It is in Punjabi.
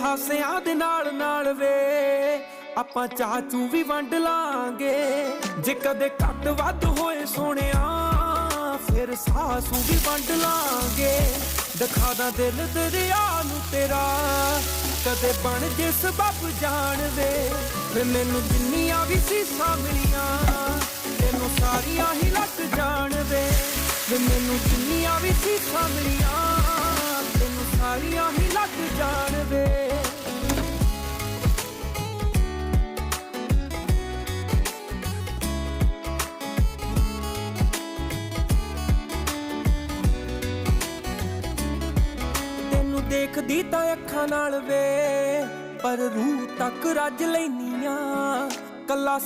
ਹਾਸਿਆਂ ਦੇ ਨਾਲ ਨਾਲ ਵੇ ਆਪਾਂ ਚਾਚੂ ਵੀ ਵੰਡ ਲਾਂਗੇ। ਜੇ ਕਦੇ ਘੱਟ ਵੱਧ ਹੋਏ ਸੋਹਣਿਆ ਫਿਰ ਸਾਸੂ ਵੀ ਵੰਡ ਲਾਂਗੇ। ਦਿਖਾ ਦਾਂ ਦਿਲ ਦਰਿਆ ਨੂੰ ਤੇਰਾ ਕਦੇ ਬਣ ਜੇ ਸਬੱਬ ਜਾਣ ਵੇ। ਵੇ ਮੈਨੂੰ ਜਿੰਨੀਆਂ ਵੀ ਸੀਸਾਂ ਮਿਲੀਆਂ ਤੈਨੂੰ ਸਾਰੀਆਂ ਹੀ ਲੱਗ ਜਾਣ ਵੇ। ਵੇ ਮੈਨੂੰ ਜਿੰਨੀਆਂ ਵੀ ਸੀਸਾਂ ਮਿਲੀਆਂ ਤੈਨੂੰ ਸਾਰੀਆਂ ਹੀ ਲੱਗ ਜਾਣ ਵੇ। ਤੈਨੂੰ ਦੇਖਦੀ ਤਾਂ ਅੱਖਾਂ ਨਾਲ ਵੇ ਪਰ ਰੂਹ ਤੱਕ ਰੱਜ ਲੈਨੀ ਆ ਕੱਲਾ